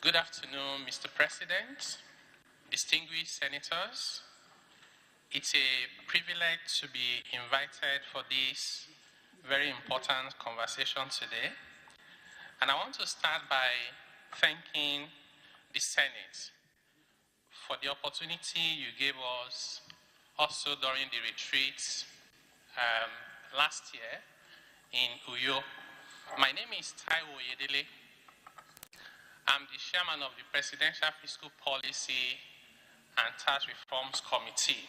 Good afternoon, Mr. President, distinguished senators. It's a privilege to be invited for this very important conversation today. And I want to start by thanking the Senate for the opportunity you gave us also during the retreat last year in Uyo. My name is Taiwo Yedele. I'm the chairman of the Presidential Fiscal Policy and Tax Reforms Committee.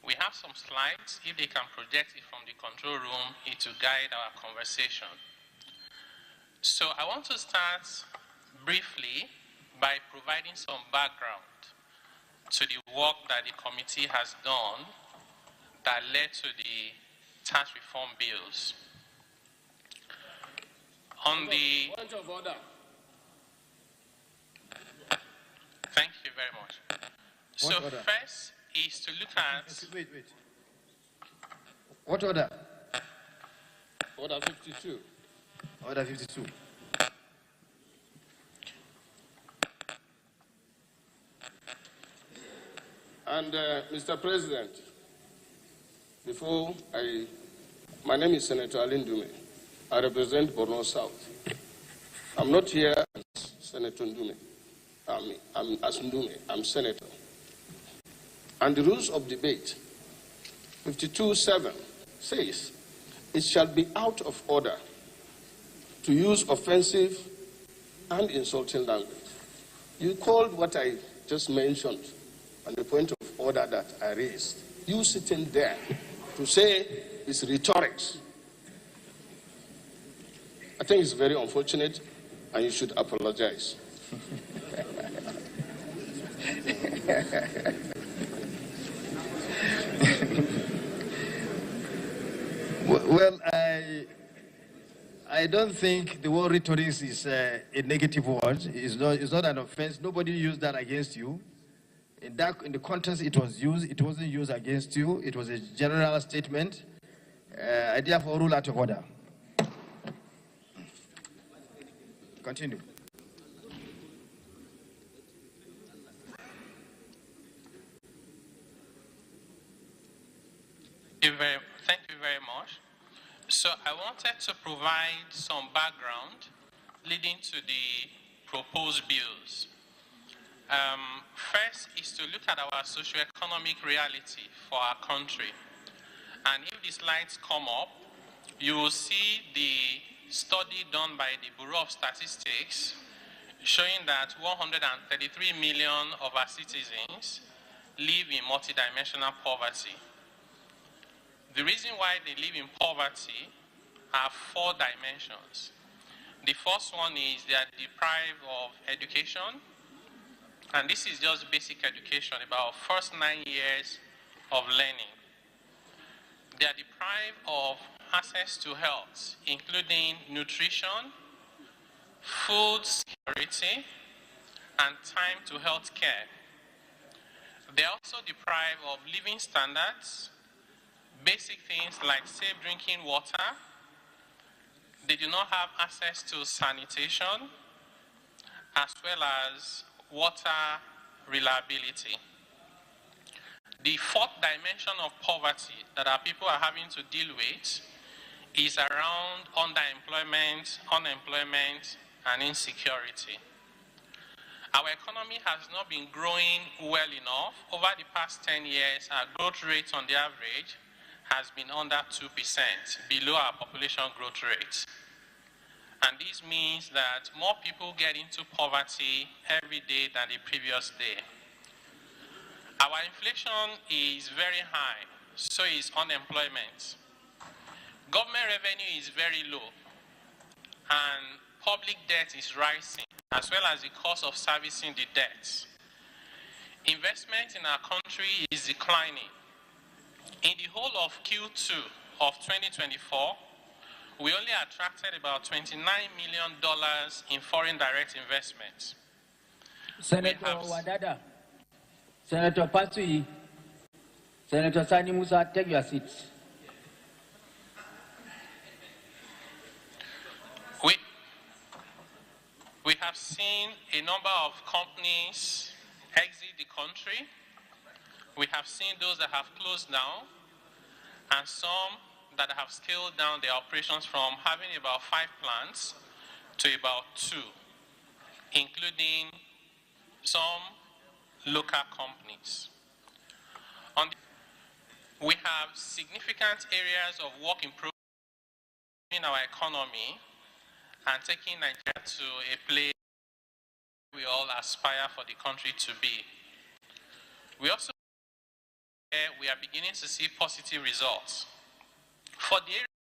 We have some slides. If they can project it from the control room, it will guide our conversation. So I want to start briefly by providing some background to the work that the committee has done that led to the tax reform bills. On the point of order. Thank you very much. So first is to look at... Wait. What order? Order 52. Order 52. And Mr. President, my name is Senator Alin Dume. I represent Borno South. I'm not here as Senator Ndume. I'm senator. And the rules of debate, 52(7) says, it shall be out of order to use offensive and insulting language. You called what I just mentioned on the point of order that I raised. You sitting there to say it's rhetorics. I think it's very unfortunate and you should apologize. Well, I don't think the word rhetorics is a negative word. It's not an offense. Nobody used that against you. In the context it was used, it wasn't used against you. It was a general statement. I therefore rule out of order. Continue. Thank you very much. So I wanted to provide some background leading to the proposed bills. First is to look at our socioeconomic reality for our country. And if the slides come up, you will see the study done by the Bureau of Statistics showing that 133 million of our citizens live in multidimensional poverty. The reason why they live in poverty are 4 dimensions. The first one is they are deprived of education, and this is just basic education, about first 9 years of learning. They are deprived of access to health, including nutrition, food security, and time to health care. They are also deprived of living standards, basic things like safe drinking water. They do not have access to sanitation, as well as water reliability. The 4th dimension of poverty that our people are having to deal with is around underemployment, unemployment, and insecurity. Our economy has not been growing well enough. Over the past 10 years, our growth rate on the average has been under 2%, below our population growth rate. And this means that more people get into poverty every day than the previous day. Our inflation is very high, so is unemployment. Government revenue is very low, and public debt is rising, as well as the cost of servicing the debts. Investment in our country is declining. In the whole of Q2 of 2024, we only attracted about $29 million in foreign direct investments. Senator Wadada, Senator Pasui, Senator Sani Musa, take your seats. We have seen a number of companies exit the country. We have seen those that have closed down and some that have scaled down their operations from having about 5 plants to about 2, including some local companies. We have significant areas of work in progress in our economy and taking Nigeria to a place we all aspire for the country to be. We also are beginning to see positive results. For the area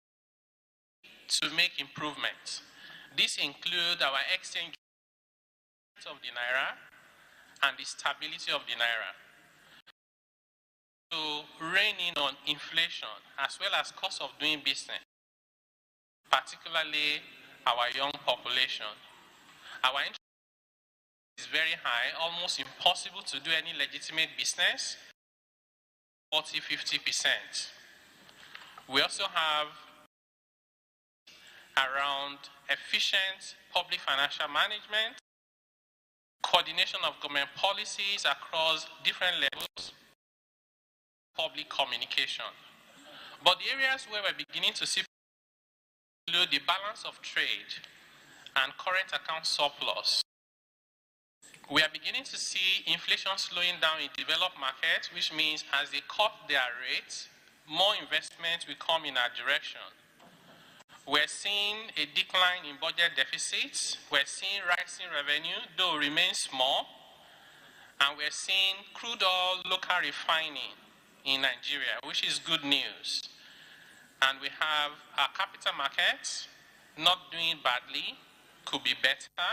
to make improvements, these include our exchange of the Naira and the stability of the Naira. To rein in on inflation as well as cost of doing business, particularly our young population. Our interest is very high, almost impossible to do any legitimate business, 40–50%. We also have around efficient public financial management, coordination of government policies across different levels, public communication. But the areas where we're beginning to see include the balance of trade and current account surplus. We are beginning to see inflation slowing down in developed markets, which means as they cut their rates, more investment will come in our direction. We're seeing a decline in budget deficits. We're seeing rising revenue, though it remains small. And we're seeing crude oil local refining in Nigeria, which is good news. And we have our capital markets not doing badly, could be better.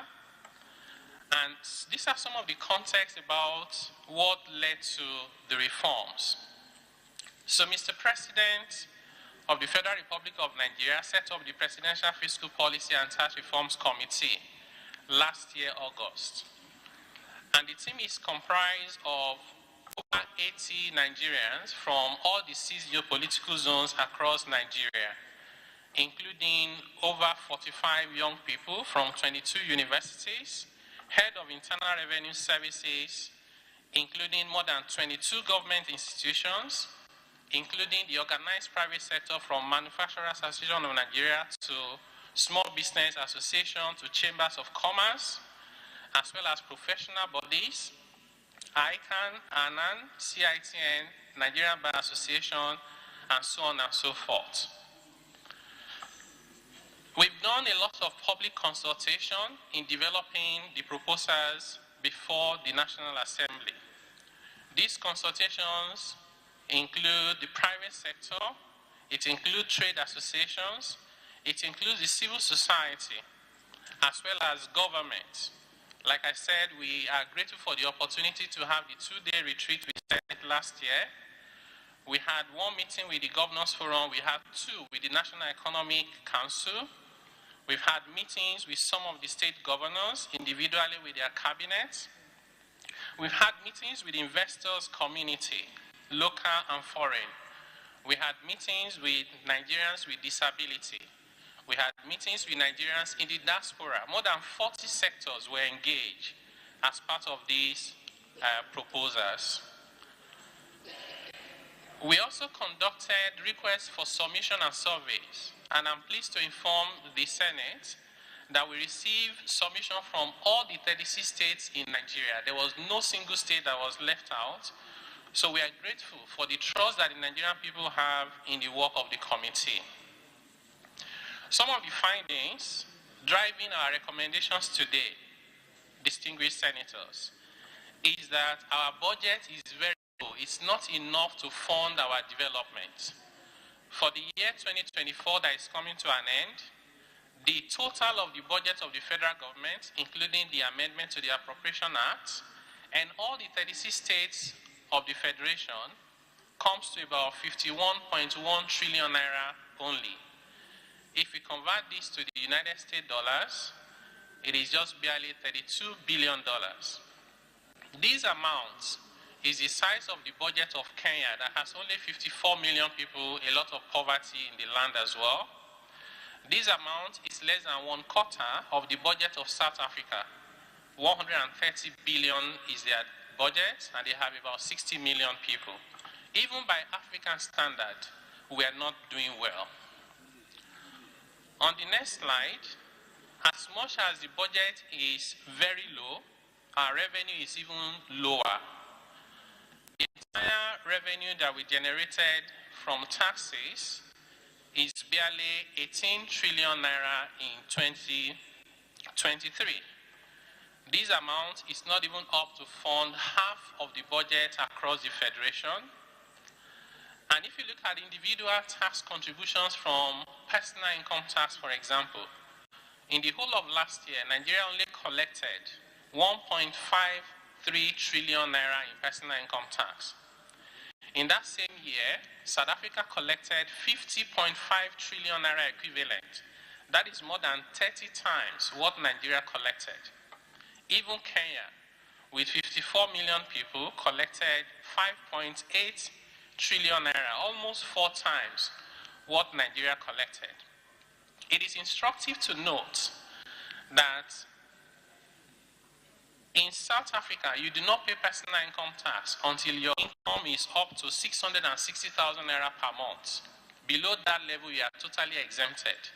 And these are some of the context about what led to the reforms. So Mr. President of the Federal Republic of Nigeria set up the Presidential Fiscal Policy and Tax Reforms Committee last year, August. And the team is comprised of over 80 Nigerians from all the 6 geopolitical zones across Nigeria, including over 45 young people from 22 universities, head of internal revenue services, including more than 22 government institutions, including the organized private sector from Manufacturers Association of Nigeria to Small Business Association to Chambers of Commerce, as well as professional bodies, ICANN, ANAN, CITN, Nigerian Bar Association, and so on and so forth. We've done a lot of public consultation in developing the proposals before the National Assembly. These consultations include the private sector, it includes trade associations, it includes the civil society, as well as government. Like I said, we are grateful for the opportunity to have the 2-day retreat we started last year. We had 1 meeting with the Governors Forum, we had 2 with the National Economic Council. We've had meetings with some of the state governors, individually with their cabinets. We've had meetings with the investors community, local and foreign. We had meetings with Nigerians with disability. We had meetings with Nigerians in the diaspora. More than 40 sectors were engaged as part of these proposals. We also conducted requests for submission and surveys, and I'm pleased to inform the Senate that we received submission from all the 36 states in Nigeria. There was no single state that was left out. So we are grateful for the trust that the Nigerian people have in the work of the committee. Some of the findings driving our recommendations today, distinguished senators, is that our budget is very low. It's not enough to fund our development. For the year 2024 that is coming to an end, the total of the budget of the federal government, including the amendment to the Appropriation Act, and all the 36 states of the Federation, comes to about 51.1 trillion naira only. If we convert this to the United States dollars, it is just barely $32 billion. These amounts is the size of the budget of Kenya that has only 54 million people, a lot of poverty in the land as well. This amount is less than 1/4 of the budget of South Africa. 130 billion is their budget, and they have about 60 million people. Even by African standard, we are not doing well. On the next slide, as much as the budget is very low, our revenue is even lower. The entire revenue that we generated from taxes is barely 18 trillion naira in 2023. This amount is not even up to fund half of the budget across the Federation. And if you look at individual tax contributions from personal income tax, for example, in the whole of last year, Nigeria only collected 1.53 trillion naira in personal income tax. In that same year, South Africa collected 50.5 trillion naira equivalent. That is more than 30 times what Nigeria collected. Even Kenya, with 54 million people, collected 5.8 trillion naira, almost 4 times what Nigeria collected. It is instructive to note that in South Africa, you do not pay personal income tax until your income is up to 660,000 naira per month. Below that level, you are totally exempted.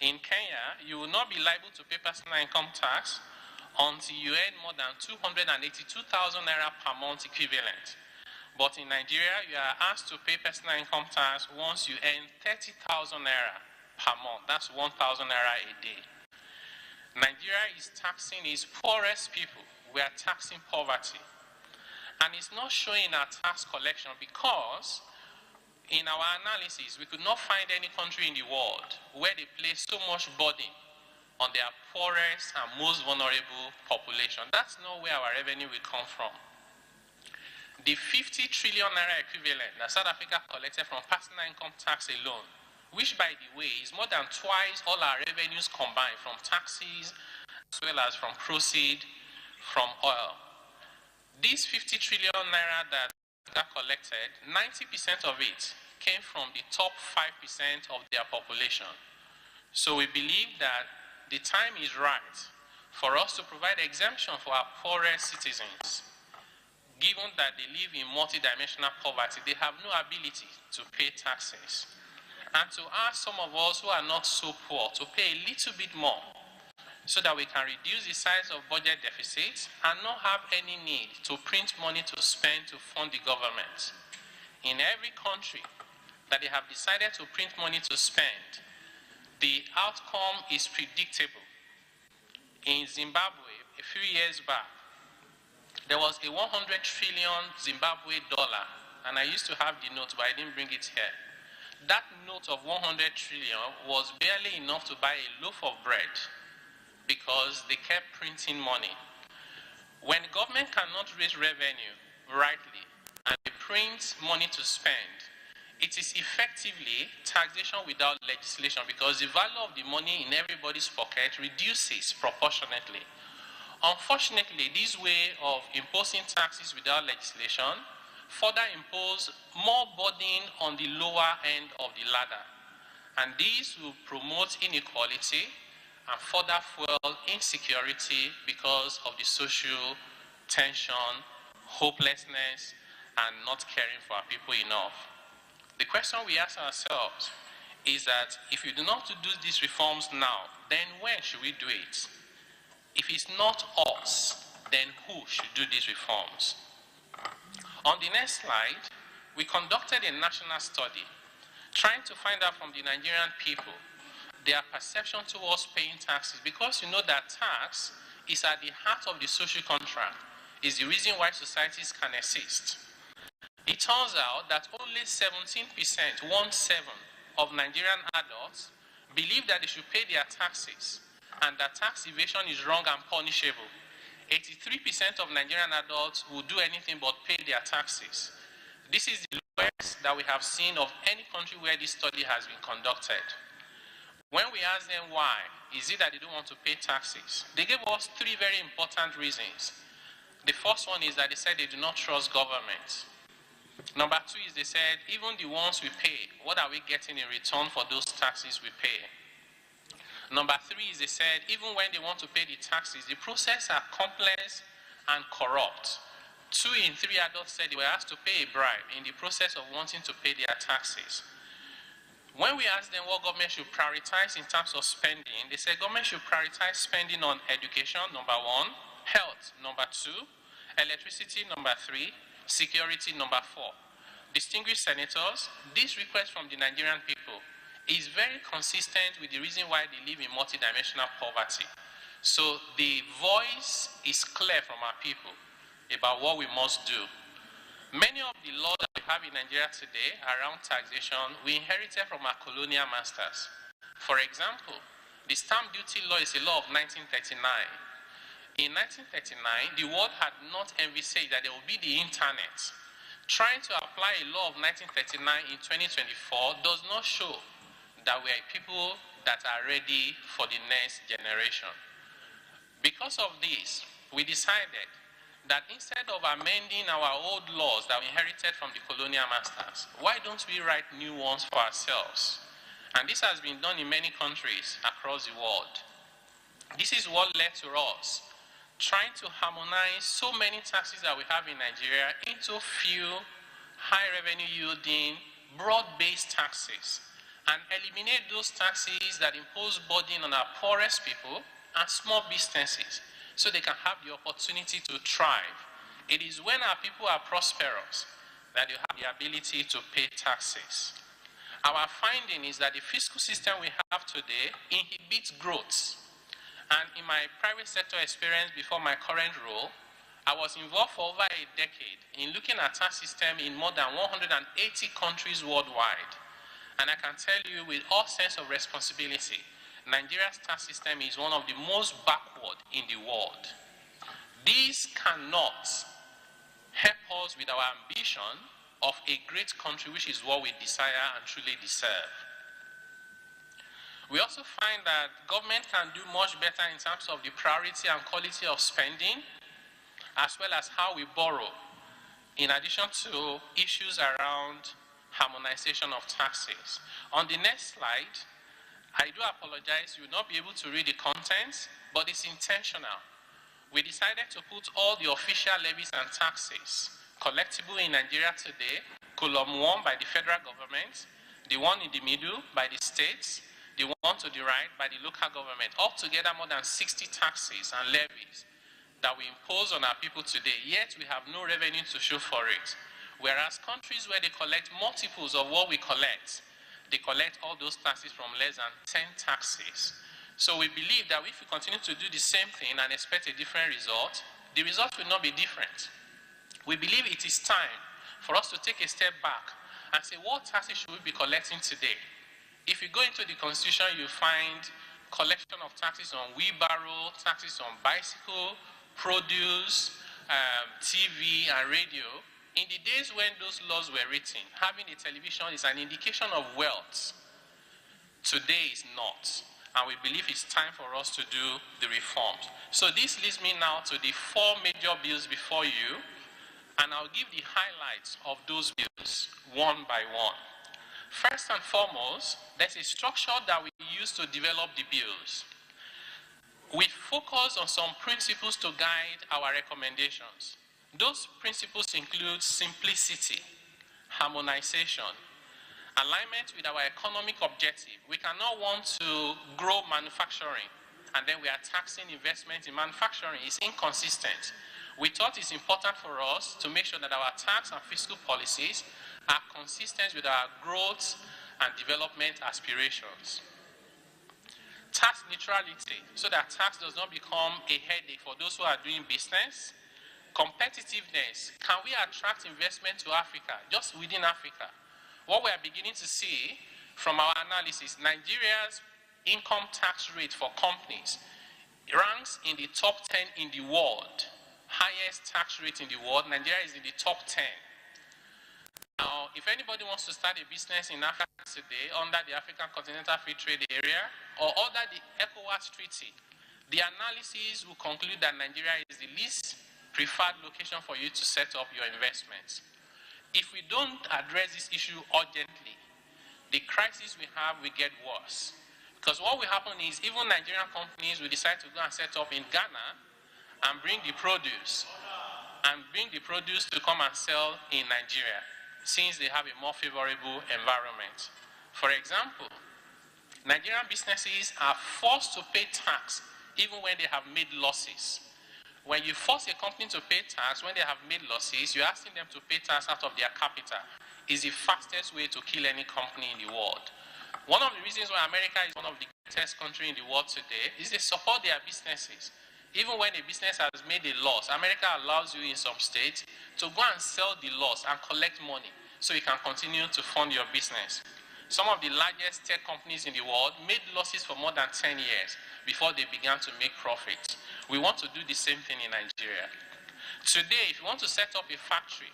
In Kenya, you will not be liable to pay personal income tax until you earn more than 282,000 naira per month equivalent. But in Nigeria, you are asked to pay personal income tax once you earn 30,000 naira per month. That's 1,000 naira a day. Nigeria is taxing its poorest people. We are taxing poverty. And it's not showing our tax collection because in our analysis, we could not find any country in the world where they place so much burden on their poorest and most vulnerable population. That's not where our revenue will come from. The 50 trillion naira equivalent that South Africa collected from personal income tax alone, which, by the way, is more than twice all our revenues combined from taxes as well as from proceeds from oil. These 50 trillion naira that collected, 90% of it came from the top 5% of their population. So we believe that the time is right for us to provide exemption for our poorest citizens. Given that they live in multidimensional poverty, they have no ability to pay taxes. And to ask some of us who are not so poor to pay a little bit more so that we can reduce the size of budget deficits and not have any need to print money to spend to fund the government. In every country that they have decided to print money to spend, the outcome is predictable. In Zimbabwe, a few years back, there was a 100 trillion Zimbabwe dollar, and I used to have the note, but I didn't bring it here. That note of 100 trillion was barely enough to buy a loaf of bread because they kept printing money. When the government cannot raise revenue rightly and they print money to spend, it is effectively taxation without legislation because the value of the money in everybody's pocket reduces proportionately. Unfortunately, this way of imposing taxes without legislation further impose more burden on the lower end of the ladder. And this will promote inequality and further fuel insecurity because of the social tension, hopelessness, and not caring for our people enough. The question we ask ourselves is that if we do not do these reforms now, then when should we do it? If it's not us, then who should do these reforms? On the next slide, we conducted a national study trying to find out from the Nigerian people their perception towards paying taxes, because you know that tax is at the heart of the social contract, is the reason why societies can exist. It turns out that only 17%, 1/7 of Nigerian adults believe that they should pay their taxes and that tax evasion is wrong and punishable. 83% of Nigerian adults will do anything but pay their taxes. This is the lowest that we have seen of any country where this study has been conducted. When we asked them why, is it that they don't want to pay taxes? They gave us 3 very important reasons. The first one is that they said they do not trust government. Number 2 is they said, even the ones we pay, what are we getting in return for those taxes we pay? Number 3 is they said even when they want to pay the taxes, the process are complex and corrupt. 2 in 3 adults said they were asked to pay a bribe in the process of wanting to pay their taxes. When we asked them what government should prioritize in terms of spending, they said government should prioritize spending on education, number 1, health, number 2, electricity, number 3, security, number 4. Distinguished senators, this request from the Nigerian people is very consistent with the reason why they live in multidimensional poverty. So the voice is clear from our people about what we must do. Many of the laws that we have in Nigeria today around taxation, we inherited from our colonial masters. For example, the stamp duty law is a law of 1939. In 1939, the world had not envisaged that there would be the internet. Trying to apply a law of 1939 in 2024 does not show that we are people that are ready for the next generation. Because of this, we decided that instead of amending our old laws that we inherited from the colonial masters, why don't we write new ones for ourselves? And this has been done in many countries across the world. This is what led to us trying to harmonize so many taxes that we have in Nigeria into few high revenue yielding, broad-based taxes, and eliminate those taxes that impose burden on our poorest people and small businesses so they can have the opportunity to thrive. It is when our people are prosperous that they have the ability to pay taxes. Our finding is that the fiscal system we have today inhibits growth. And in my private sector experience before my current role, I was involved for over a decade in looking at tax system in more than 180 countries worldwide. And I can tell you with all sense of responsibility, Nigeria's tax system is one of the most backward in the world. This cannot help us with our ambition of a great country, which is what we desire and truly deserve. We also find that government can do much better in terms of the priority and quality of spending, as well as how we borrow, in addition to issues around harmonization of taxes. On the next slide, I do apologize, you will not be able to read the contents, but it's intentional. We decided to put all the official levies and taxes collectible in Nigeria today, column 1 by the federal government, the one in the middle by the states, the one to the right by the local government, altogether more than 60 taxes and levies that we impose on our people today, yet we have no revenue to show for it. Whereas countries where they collect multiples of what we collect, they collect all those taxes from less than 10 taxes. So we believe that if we continue to do the same thing and expect a different result, the result will not be different. We believe it is time for us to take a step back and say, what taxes should we be collecting today? If you go into the Constitution, you find collection of taxes on wheelbarrow, taxes on bicycle, produce, TV and radio. In the days when those laws were written, having a television is an indication of wealth. Today is not. And we believe it's time for us to do the reforms. So this leads me now to the 4 major bills before you, and I'll give the highlights of those bills one by one. First and foremost, there's a structure that we use to develop the bills. We focus on some principles to guide our recommendations. Those principles include simplicity, harmonization, alignment with our economic objective. We cannot want to grow manufacturing and then we are taxing investment in manufacturing. It's inconsistent. We thought it's important for us to make sure that our tax and fiscal policies are consistent with our growth and development aspirations. Tax neutrality, so that tax does not become a headache for those who are doing business. Competitiveness, can we attract investment to Africa, just within Africa? What we are beginning to see from our analysis, Nigeria's income tax rate for companies ranks in the top 10 in the world. Highest tax rate in the world, Nigeria is in the top 10. Now, if anybody wants to start a business in Africa today under the African Continental Free Trade Area or under the ECOWAS Treaty, the analysis will conclude that Nigeria is the least preferred location for you to set up your investments. If we don't address this issue urgently, the crisis we have will get worse. Because what will happen is even Nigerian companies will decide to go and set up in Ghana and bring the produce to come and sell in Nigeria, since they have a more favorable environment. For example, Nigerian businesses are forced to pay tax even when they have made losses. When you force a company to pay tax when they have made losses, you're asking them to pay tax out of their capital. Is the fastest way to kill any company in the world. One of the reasons why America is one of the greatest countries in the world today is they support their businesses. Even when a business has made a loss, America allows you in some states to go and sell the loss and collect money so you can continue to fund your business. Some of the largest tech companies in the world made losses for more than 10 years before they began to make profits. We want to do the same thing in Nigeria. Today, if you want to set up a factory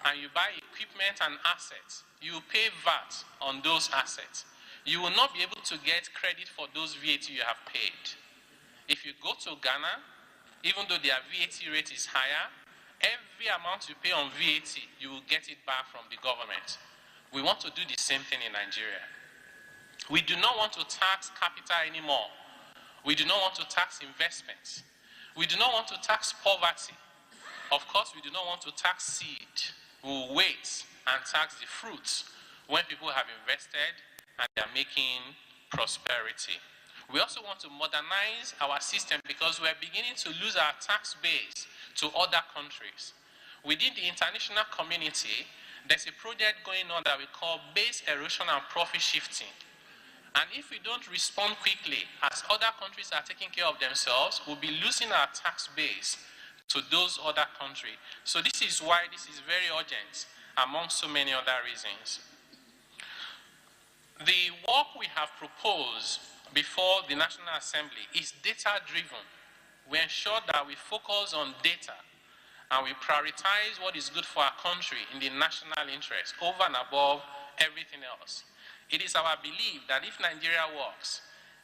and you buy equipment and assets, you pay VAT on those assets. You will not be able to get credit for those VAT you have paid. If you go to Ghana, even though their VAT rate is higher, every amount you pay on VAT, you will get it back from the government. We want to do the same thing in Nigeria. We do not want to tax capital anymore. We do not want to tax investments. We do not want to tax poverty. Of course, we do not want to tax seed. We will wait and tax the fruits when people have invested and they are making prosperity. We also want to modernize our system because we are beginning to lose our tax base to other countries. Within the international community, there's a project going on that we call base erosion and profit shifting. And if we don't respond quickly, as other countries are taking care of themselves, we'll be losing our tax base to those other countries. So this is why this is very urgent, among so many other reasons. The work we have proposed before the National Assembly is data-driven. We ensure that we focus on data and we prioritize what is good for our country in the national interest over and above everything else. It is our belief that if Nigeria works,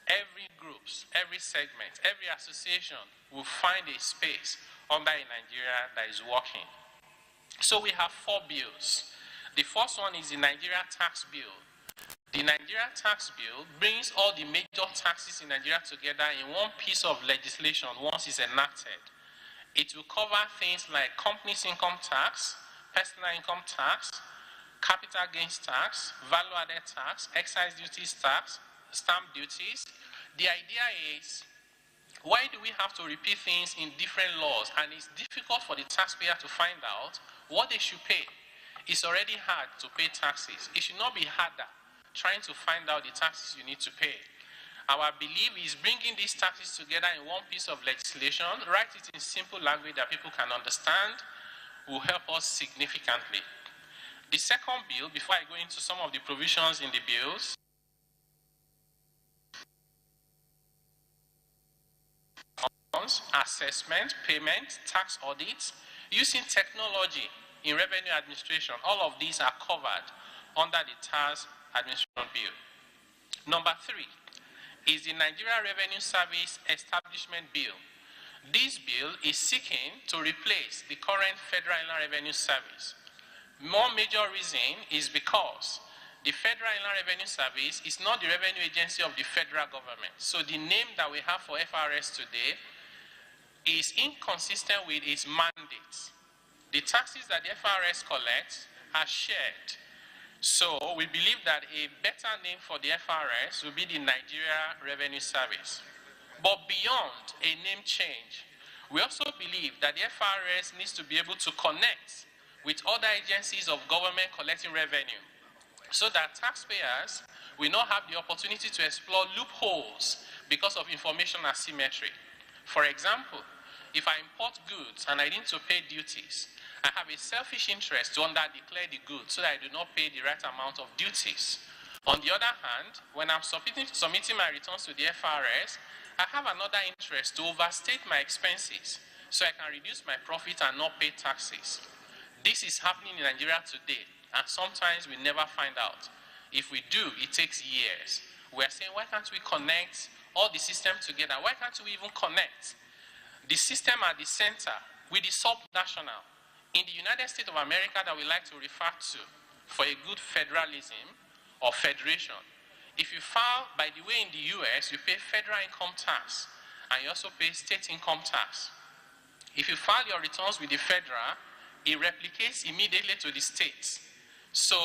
every groups, every segment, every association will find a space under a Nigeria that is working. So we have 4 bills. The first one is the Nigeria Tax Bill. The Nigeria Tax Bill brings all the major taxes in Nigeria together in one piece of legislation once it's enacted. It will cover things like companies income tax, personal income tax, capital gains tax, value-added tax, excise duties tax, stamp duties. The idea is, why do we have to repeat things in different laws and it's difficult for the taxpayer to find out what they should pay? It's already hard to pay taxes. It should not be harder trying to find out the taxes you need to pay. Our belief is bringing these taxes together in one piece of legislation, write it in simple language that people can understand, will help us significantly. The second bill, before I go into some of the provisions in the bills, assessment, payment, tax audits, using technology in revenue administration. All of these are covered under the tax administration bill. Number 3 is the Nigeria Revenue Service Establishment Bill. This bill is seeking to replace the current Federal Inland Revenue Service. One major reason is because the Federal Inland Revenue Service is not the revenue agency of the federal government. So the name that we have for FRS today is inconsistent with its mandate. The taxes that the FRS collects are shared. So we believe that a better name for the FRS will be the Nigeria Revenue Service. But beyond a name change, we also believe that the FRS needs to be able to connect with other agencies of government collecting revenue so that taxpayers will not have the opportunity to explore loopholes because of information asymmetry. For example, if I import goods and I need to pay duties, I have a selfish interest to under-declare the goods so that I do not pay the right amount of duties. On the other hand, when I'm submitting my returns to the FRS, I have another interest to overstate my expenses so I can reduce my profit and not pay taxes. This is happening in Nigeria today, and sometimes we never find out. If we do, it takes years. We're saying, why can't we connect all the systems together? Why can't we even connect the system at the center with the subnational? In the United States of America that we like to refer to for a good federalism or federation, If you file, by the way, in the US, you pay federal income tax and you also pay state income tax. If you file your returns with the federal, it replicates immediately to the states. So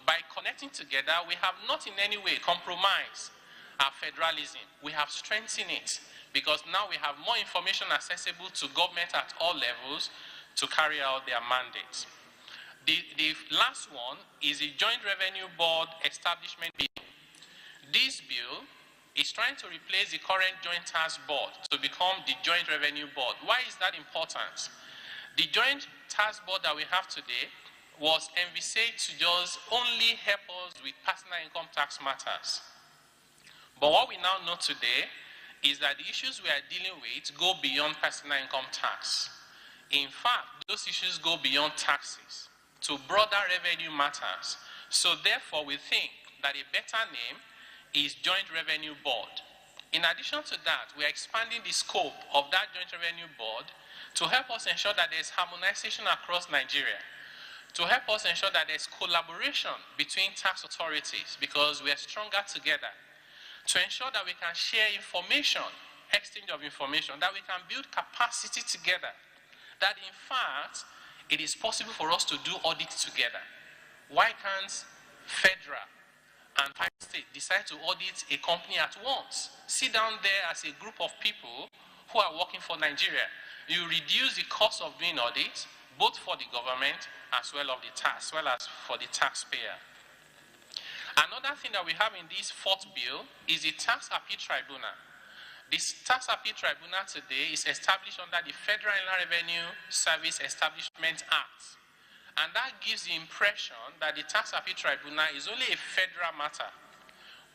by connecting together, we have not in any way compromised our federalism. We have strengthened it because now we have more information accessible to government at all levels to carry out their mandates. The last one is the Joint Revenue Board Establishment Bill. This bill is trying to replace the current Joint Tax Board to become the Joint Revenue Board. Why is that important? The Joint Tax Board that we have today was envisaged to just only help us with personal income tax matters. But what we now know today is that the issues we are dealing with go beyond personal income tax. In fact, those issues go beyond taxes to broader revenue matters. So therefore, we think that a better name is Joint Revenue Board. In addition to that, we are expanding the scope of that Joint Revenue Board to help us ensure that there's harmonization across Nigeria, to help us ensure that there's collaboration between tax authorities because we are stronger together, to ensure that we can share information, exchange of information, that we can build capacity together, that in fact, it is possible for us to do audits together. Why can't federal and private state decide to audit a company at once? Sit down there as a group of people who are working for Nigeria. You reduce the cost of doing audits, both for the government as well as for the taxpayer. Another thing that we have in this fourth bill is the Tax Appeal Tribunal. This Tax Appeal Tribunal today is established under the Federal Inland Revenue Service Establishment Act. And that gives the impression that the Tax Appeal Tribunal is only a federal matter.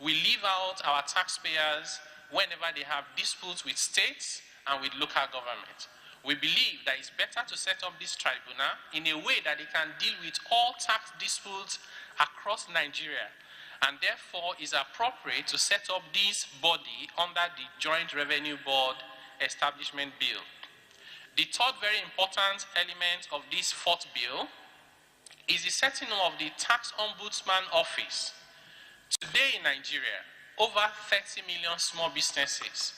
We leave out our taxpayers whenever they have disputes with states and with local government. We believe that it's better to set up this tribunal in a way that it can deal with all tax disputes across Nigeria, and therefore is appropriate to set up this body under the Joint Revenue Board Establishment Bill. The third very important element of this fourth bill is the setting up of the Tax Ombudsman Office. Today in Nigeria, over 30 million small businesses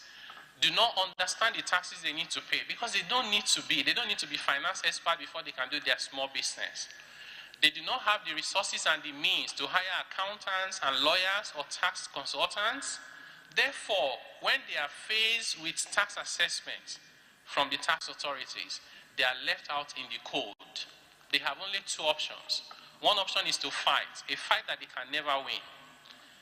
do not understand the taxes they need to pay because they don't need to be finance experts before they can do their small business. They do not have the resources and the means to hire accountants and lawyers or tax consultants. Therefore, when they are faced with tax assessment from the tax authorities, they are left out in the cold. They have only two options. One option is to fight, a fight that they can never win.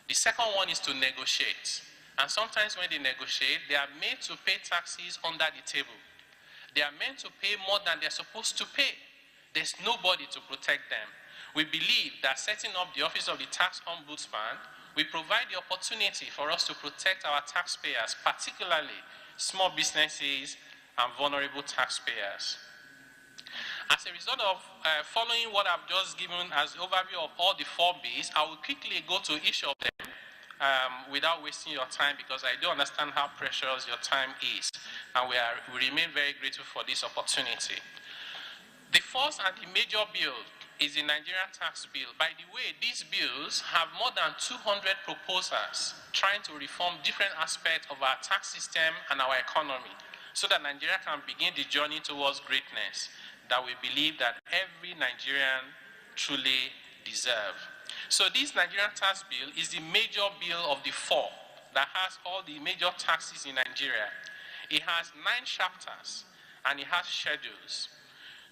The second one is to negotiate. And sometimes when they negotiate, they are made to pay taxes under the table. They are meant to pay more than they're supposed to pay. There's nobody to protect them. We believe that setting up the Office of the Tax Ombudsman will provide the opportunity for us to protect our taxpayers, particularly small businesses and vulnerable taxpayers. As a result of following what I've just given as an overview of all the four Bs, I will quickly go to each of them without wasting your time because I do understand how precious your time is, and we remain very grateful for this opportunity. The first and the major bill is the Nigerian tax bill. By the way, these bills have more than 200 proposals trying to reform different aspects of our tax system and our economy so that Nigeria can begin the journey towards greatness that we believe that every Nigerian truly deserves. So this Nigerian tax bill is the major bill of the four that has all the major taxes in Nigeria. It has 9 chapters and it has schedules.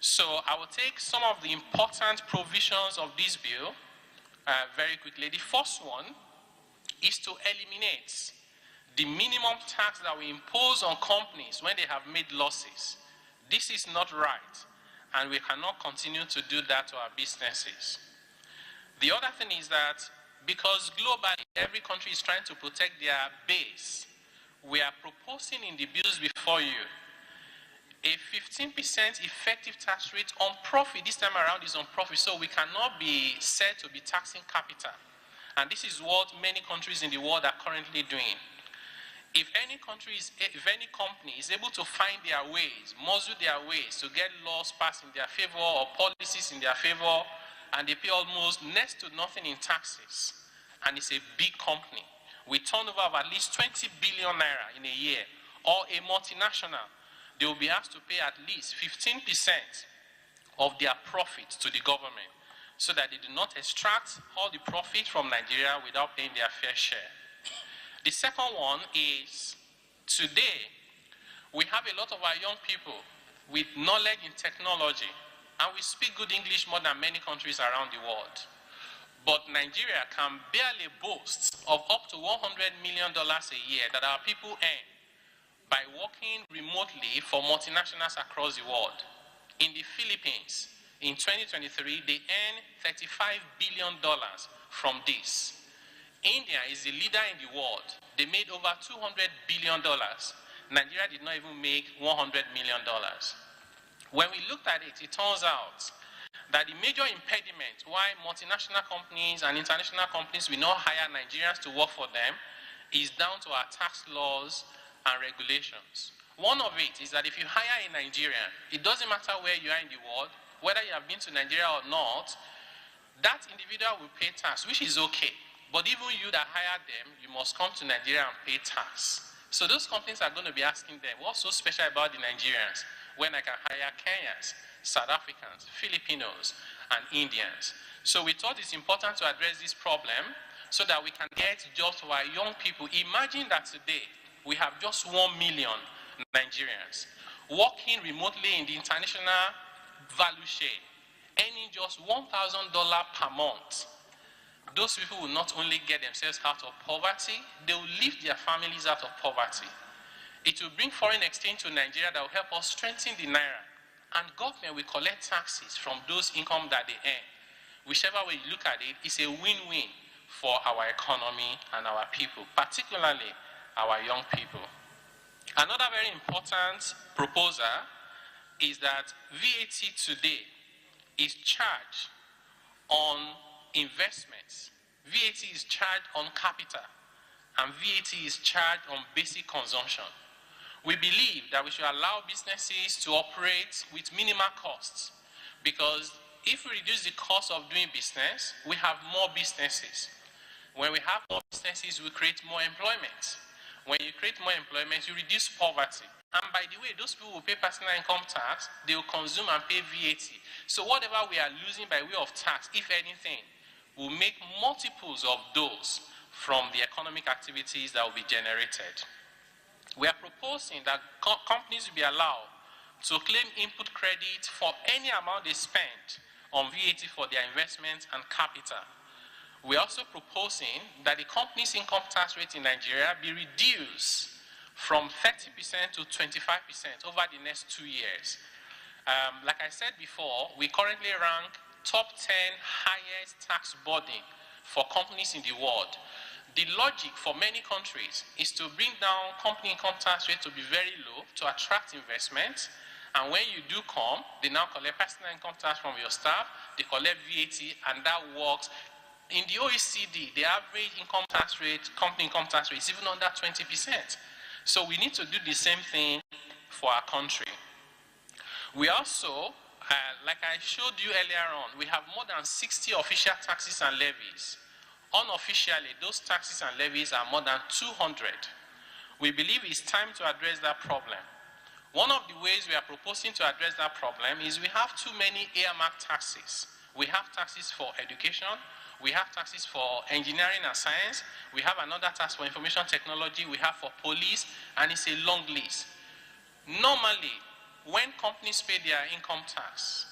So I will take some of the important provisions of this bill very quickly. The first one is to eliminate the minimum tax that we impose on companies when they have made losses. This is not right, and we cannot continue to do that to our businesses. The other thing is that because globally every country is trying to protect their base, we are proposing in the bills before you a 15% effective tax rate on profit. This time around is on profit, so we cannot be said to be taxing capital. And this is what many countries in the world are currently doing. If any company is able to find their ways, muzzle their ways to get laws passed in their favor or policies in their favor, and they pay almost next to nothing in taxes, and it's a big company with turnover of at least 20 billion naira in a year, or a multinational, they will be asked to pay at least 15% of their profit to the government, so that they do not extract all the profit from Nigeria without paying their fair share. The second one is, today, we have a lot of our young people with knowledge in technology, and we speak good English more than many countries around the world. But Nigeria can barely boast of up to $100 million a year that our people earn by working remotely for multinationals across the world. In the Philippines, in 2023, they earn $35 billion from this. India is the leader in the world. They made over $200 billion. Nigeria did not even make $100 million. When we looked at it, it turns out that the major impediment why multinational companies and international companies will not hire Nigerians to work for them is down to our tax laws and regulations. One of it is that if you hire a Nigerian, it doesn't matter where you are in the world, whether you have been to Nigeria or not, that individual will pay tax, which is okay. But even you that hired them, you must come to Nigeria and pay tax. So those companies are going to be asking them, what's so special about the Nigerians when I can hire Kenyans, South Africans, Filipinos, and Indians? So we thought it's important to address this problem so that we can get jobs for our young people. Imagine that today we have just 1 million Nigerians working remotely in the international value chain, earning just $1,000 per month. Those people will not only get themselves out of poverty, they will lift their families out of poverty. It will bring foreign exchange to Nigeria that will help us strengthen the naira. And government will collect taxes from those income that they earn. Whichever way you look at it, it's a win-win for our economy and our people, particularly our young people. Another very important proposal is that VAT today is charged on investments, VAT is charged on capital, and VAT is charged on basic consumption. We believe that we should allow businesses to operate with minimal costs, because if we reduce the cost of doing business, we have more businesses. When we have more businesses, we create more employment. When you create more employment, you reduce poverty. And by the way, those people will pay personal income tax, they will consume and pay VAT. So whatever we are losing by way of tax, if anything, will make multiples of those from the economic activities that will be generated. We are proposing that companies will be allowed to claim input credit for any amount they spend on VAT for their investments and capital. We are also proposing that the company's income tax rate in Nigeria be reduced from 30% to 25% over the next 2 years. Like I said before, we currently rank top 10 highest tax burden for companies in the world. The logic for many countries is to bring down company income tax rate to be very low to attract investment. And when you do come, they now collect personal income tax from your staff, they collect VAT, and that works. In the OECD, the average income tax rate, company income tax rate, is even under 20%. So we need to do the same thing for our country. We also, like I showed you earlier on, we have more than 60 official taxes and levies. Unofficially, those taxes and levies are more than 200. We believe it's time to address that problem. One of the ways we are proposing to address that problem is we have too many earmarked taxes. We have taxes for education, we have taxes for engineering and science, we have another tax for information technology, we have for police, and it's a long list. Normally, when companies pay their income tax,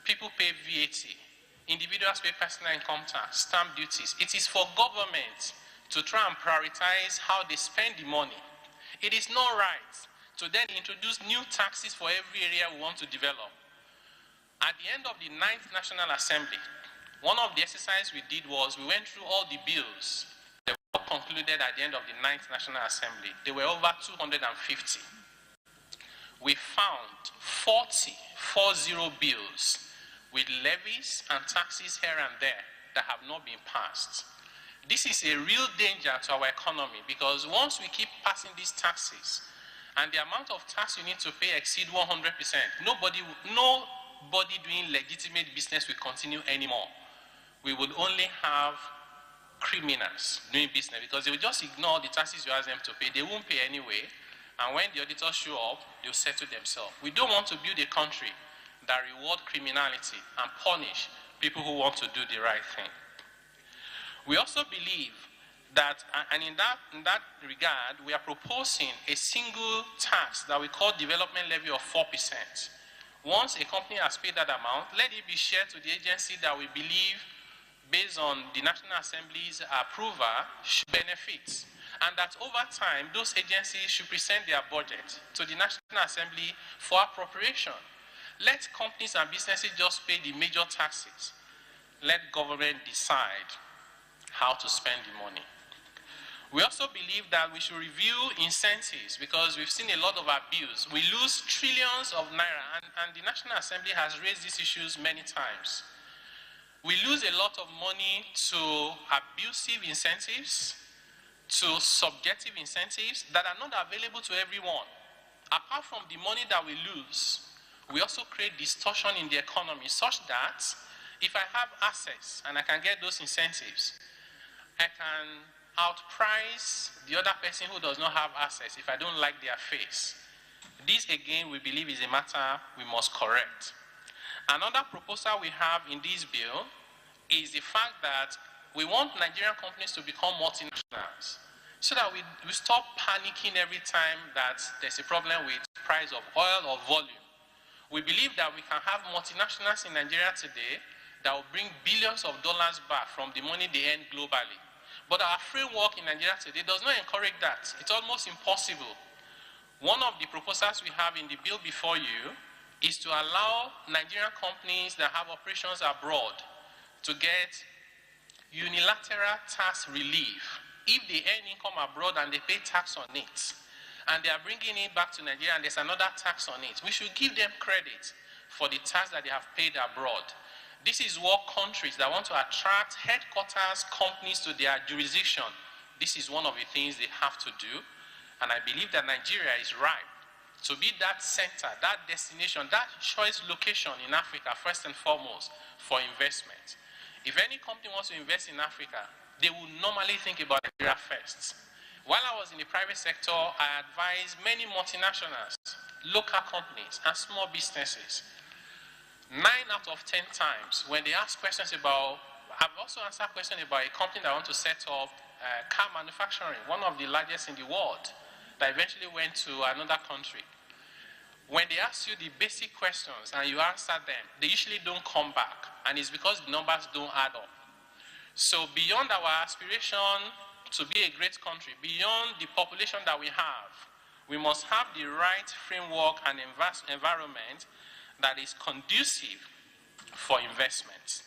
people pay VAT, individuals pay personal income tax, stamp duties. It is for government to try and prioritize how they spend the money. It is not right to then introduce new taxes for every area we want to develop. At the end of the 9th National Assembly, one of the exercises we did was we went through all the bills that were concluded at the end of the 9th National Assembly. There were over 250. We found 40 bills with levies and taxes here and there that have not been passed. This is a real danger to our economy, because once we keep passing these taxes and the amount of tax you need to pay exceed 100%, nobody doing legitimate business will continue anymore. We will only have criminals doing business because they will just ignore the taxes you ask them to pay. They won't pay anyway. And when the auditors show up, they'll settle themselves. We don't want to build a country that reward criminality and punish people who want to do the right thing. We also believe that, and in that regard, we are proposing a single tax that we call development levy of 4%. Once a company has paid that amount, let it be shared to the agency that we believe, based on the National Assembly's approval, should benefit. And that over time, those agencies should present their budget to the National Assembly for appropriation. Let companies and businesses just pay the major taxes. Let government decide how to spend the money. We also believe that we should review incentives because we've seen a lot of abuse. We lose trillions of naira, and the National Assembly has raised these issues many times. We lose a lot of money to abusive incentives, to subjective incentives that are not available to everyone. Apart from the money that we lose, we also create distortion in the economy such that if I have access and I can get those incentives, I can outprice the other person who does not have access if I don't like their face. This again we believe is a matter we must correct. Another proposal we have in this bill is the fact that we want Nigerian companies to become multinationals so that we stop panicking every time that there's a problem with price of oil or volume. We believe that we can have multinationals in Nigeria today that will bring billions of dollars back from the money they earn globally. But our framework in Nigeria today does not encourage that. It's almost impossible. One of the proposals we have in the bill before you is to allow Nigerian companies that have operations abroad to get unilateral tax relief if they earn income abroad and they pay tax on it, and they are bringing it back to Nigeria and there's another tax on it. We should give them credit for the tax that they have paid abroad. This is what countries that want to attract headquarters companies to their jurisdiction, this is one of the things they have to do. And I believe that Nigeria is ripe to be that center, that destination, that choice location in Africa, first and foremost, for investment. If any company wants to invest in Africa, they will normally think about Nigeria first. While I was in the private sector, I advised many multinationals, local companies, and small businesses. 9 out of 10 times, when they ask questions about, I've also answered questions about a company that wants to set up car manufacturing, one of the largest in the world, that eventually went to another country. When they ask you the basic questions and you answer them, they usually don't come back, and it's because the numbers don't add up. So beyond our aspiration to be a great country, beyond the population that we have, we must have the right framework and environment that is conducive for investment.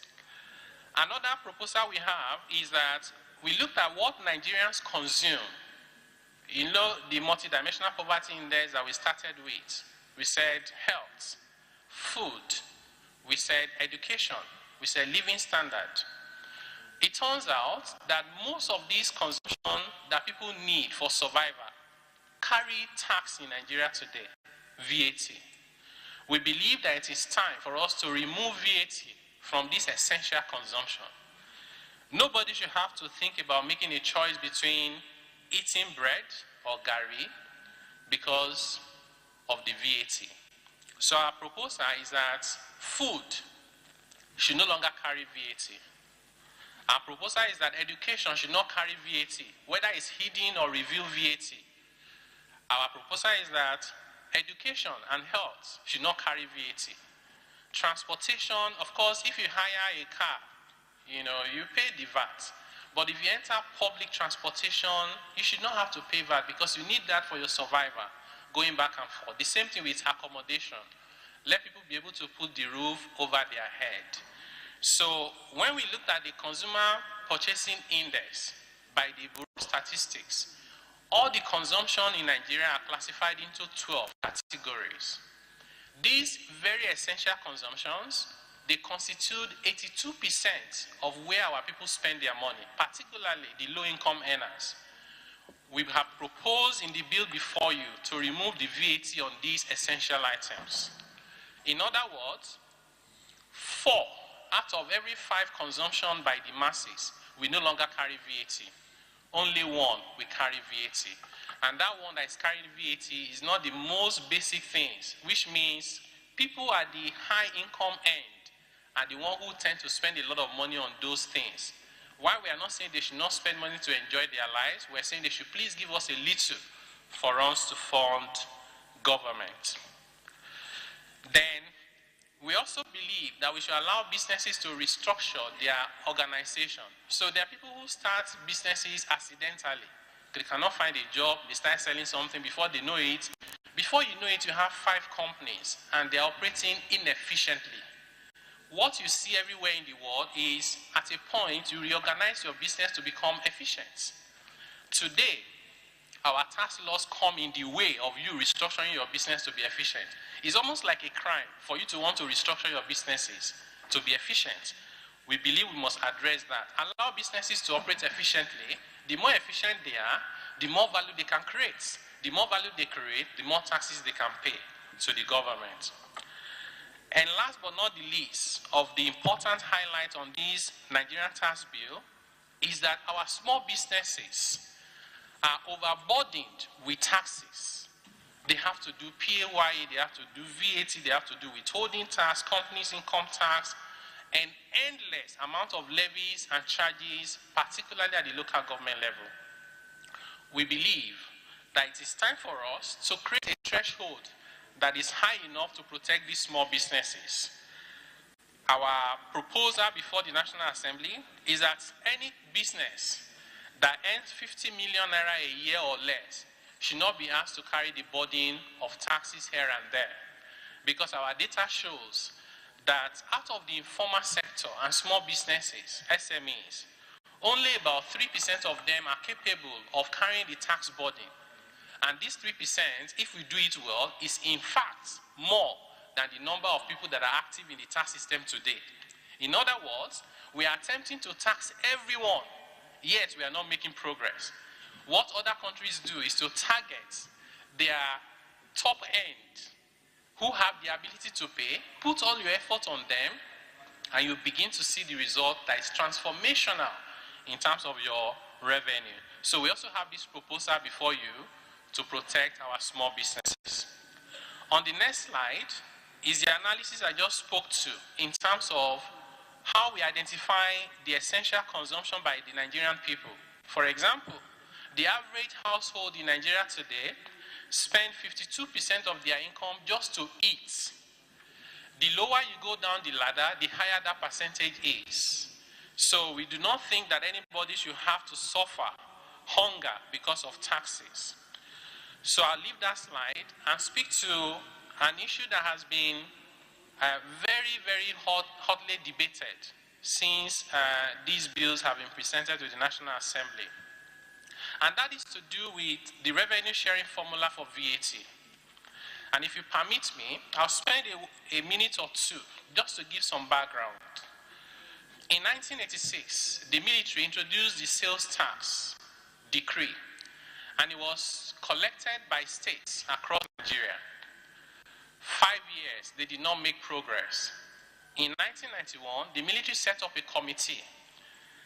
Another proposal we have is that we looked at what Nigerians consume. You know, the multidimensional poverty index that we started with. We said health, food, we said education, we said living standard. It turns out that most of these consumption that people need for survival carry tax in Nigeria today, VAT. We believe that it is time for us to remove VAT from this essential consumption. Nobody should have to think about making a choice between eating bread or gari because of the VAT. So our proposal is that food should no longer carry VAT. Our proposal is that education should not carry VAT, whether it's hidden or revealed VAT. Our proposal is that education and health should not carry VAT. Transportation, of course, if you hire a car, you pay the VAT. But if you enter public transportation, you should not have to pay VAT because you need that for your survival, going back and forth. The same thing with accommodation. Let people be able to put the roof over their head. So when we looked at the Consumer Purchasing Index by the Bureau of Statistics, all the consumption in Nigeria are classified into 12 categories. These very essential consumptions, they constitute 82% of where our people spend their money, particularly the low-income earners. We have proposed in the bill before you to remove the VAT on these essential items. In other words, 4 out of every 5 consumption by the masses we no longer carry VAT. Only one we carry VAT. And that one that is carrying VAT is not the most basic things, which means people at the high income end are the ones who tend to spend a lot of money on those things. While we are not saying they should not spend money to enjoy their lives, we're saying they should please give us a little for us to fund government. Then, we also believe that we should allow businesses to restructure their organization. So there are people who start businesses accidentally. They cannot find a job, they start selling something, before they know it. Before you know it, you have 5 companies and they're operating inefficiently. What you see everywhere in the world is, at a point, you reorganize your business to become efficient. Today, our tax laws come in the way of you restructuring your business to be efficient. It's almost like a crime for you to want to restructure your businesses to be efficient. We believe we must address that. Allow businesses to operate efficiently. The more efficient they are, the more value they can create. The more value they create, the more taxes they can pay to the government. And last but not the least of the important highlight on this Nigerian tax bill is that our small businesses are overburdened with taxes. They have to do PAYE, they have to do VAT, they have to do withholding tax, companies income tax, and endless amount of levies and charges, particularly at the local government level. We believe that it is time for us to create a threshold that is high enough to protect these small businesses. Our proposal before the National Assembly is that any business that earns 50 million naira a year or less should not be asked to carry the burden of taxes here and there. Because our data shows that out of the informal sector and small businesses, SMEs, only about 3% of them are capable of carrying the tax burden. And this 3%, if we do it well, is in fact more than the number of people that are active in the tax system today. In other words, we are attempting to tax everyone, yet we are not making progress. What other countries do is to target their top end, who have the ability to pay, put all your effort on them, and you begin to see the result that is transformational in terms of your revenue. So we also have this proposal before you to protect our small businesses. On the next slide is the analysis I just spoke to in terms of how we identify the essential consumption by the Nigerian people. For example, the average household in Nigeria today spend 52% of their income just to eat. The lower you go down the ladder, the higher that percentage is. So we do not think that anybody should have to suffer hunger because of taxes. So I'll leave that slide and speak to an issue that has been very, very hotly debated since these bills have been presented to the National Assembly. And that is to do with the revenue sharing formula for VAT. And if you permit me, I'll spend a minute or two just to give some background. In 1986, the military introduced the sales tax decree, and it was collected by states across Nigeria. 5 years, they did not make progress. In 1991, the military set up a committee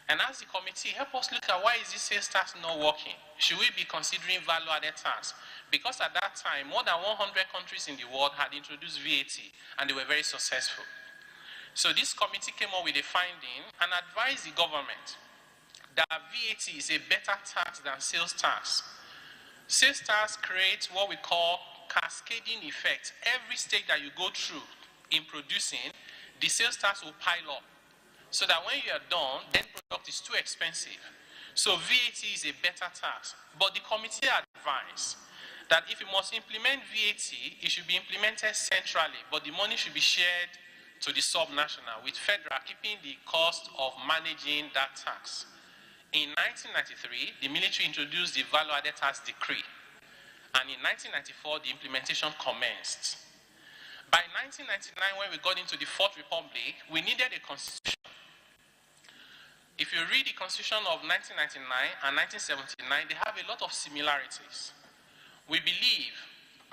and asked the committee, help us look at why is this sales tax not working? Should we be considering value-added tax? Because at that time, more than 100 countries in the world had introduced VAT, and they were very successful. So this committee came up with a finding and advised the government that VAT is a better tax than sales tax. Sales tax creates what we call cascading effect. Every stage that you go through in producing, the sales tax will pile up. So that when you are done, then product is too expensive. So VAT is a better tax. But the committee advised that if you must implement VAT, it should be implemented centrally, but the money should be shared to the subnational, with federal keeping the cost of managing that tax. In 1993, the military introduced the value-added tax decree. And in 1994, the implementation commenced. By 1999, when we got into the Fourth Republic, we needed a constitution. If you read the constitution of 1999 and 1979, they have a lot of similarities. We believe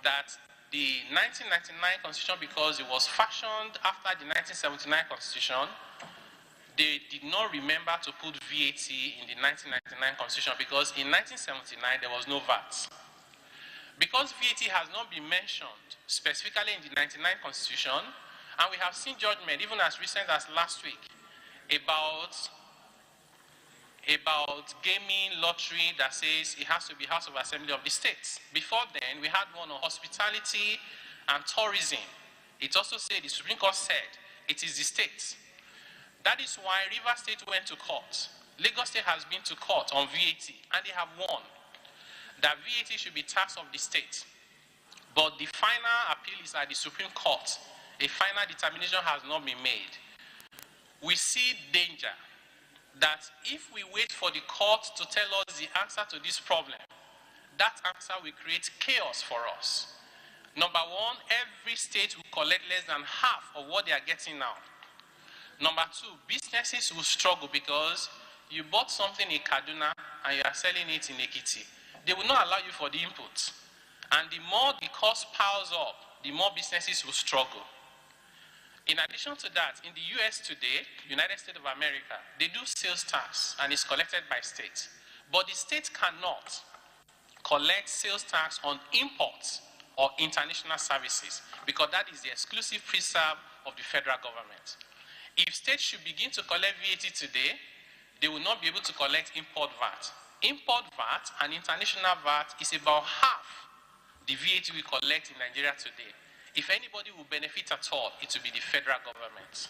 that the 1999 constitution, because it was fashioned after the 1979 constitution, they did not remember to put VAT in the 1999 Constitution because in 1979 there was no VAT. Because VAT has not been mentioned specifically in the 1999 Constitution, and we have seen judgment even as recent as last week about gaming, lottery that says it has to be House of Assembly of the States. Before then, we had one on hospitality and tourism. It also said, the Supreme Court said, it is the state. That is why Rivers State went to court. Lagos State has been to court on VAT, and they have won that VAT should be tax of the state. But the final appeal is at the Supreme Court. A final determination has not been made. We see danger that if we wait for the court to tell us the answer to this problem, that answer will create chaos for us. Number one, every state will collect less than half of what they are getting now. Number two, businesses will struggle because you bought something in Kaduna and you are selling it in Ekiti. They will not allow you for the input. And the more the cost piles up, the more businesses will struggle. In addition to that, in the US today, United States of America, they do sales tax and it's collected by states. But the state cannot collect sales tax on imports or international services because that is the exclusive preserve of the federal government. If states should begin to collect VAT today, they will not be able to collect import VAT. Import VAT and international VAT is about half the VAT we collect in Nigeria today. If anybody will benefit at all, it will be the federal government.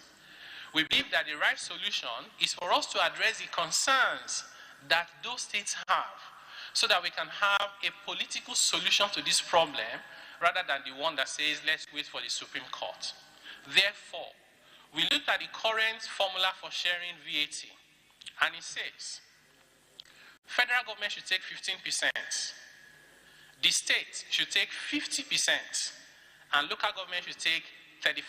We believe that the right solution is for us to address the concerns that those states have so that we can have a political solution to this problem rather than the one that says, let's wait for the Supreme Court. Therefore, we looked at the current formula for sharing VAT, and it says, federal government should take 15%, the state should take 50%, and local government should take 35%.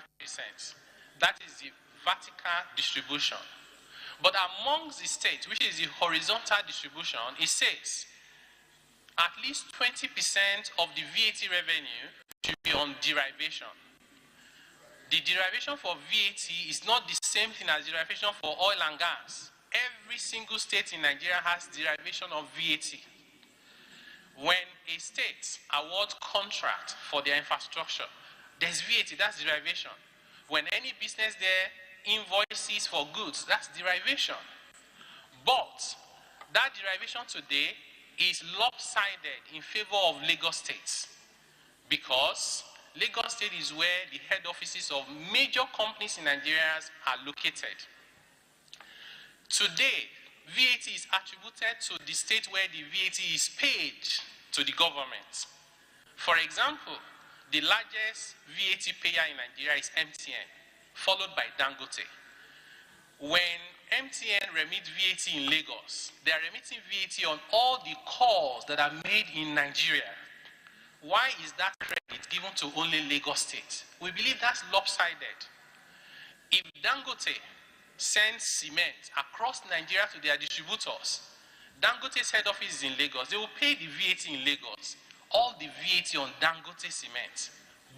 That is the vertical distribution. But amongst the states, which is the horizontal distribution, it says at least 20% of the VAT revenue should be on derivation. The derivation for VAT is not the same thing as derivation for oil and gas. Every single state in Nigeria has derivation of VAT. When a state awards contract for their infrastructure, there's VAT, that's derivation. When any business there invoices for goods, that's derivation. But that derivation today is lopsided in favor of Lagos State because Lagos State is where the head offices of major companies in Nigeria are located. Today, VAT is attributed to the state where the VAT is paid to the government. For example, the largest VAT payer in Nigeria is MTN, followed by Dangote. When MTN remits VAT in Lagos, they are remitting VAT on all the calls that are made in Nigeria. Why is that credit given to only Lagos State? We believe that's lopsided. If Dangote sends cement across Nigeria to their distributors, Dangote's head office is in Lagos, they will pay the VAT in Lagos. All the VAT on Dangote cement,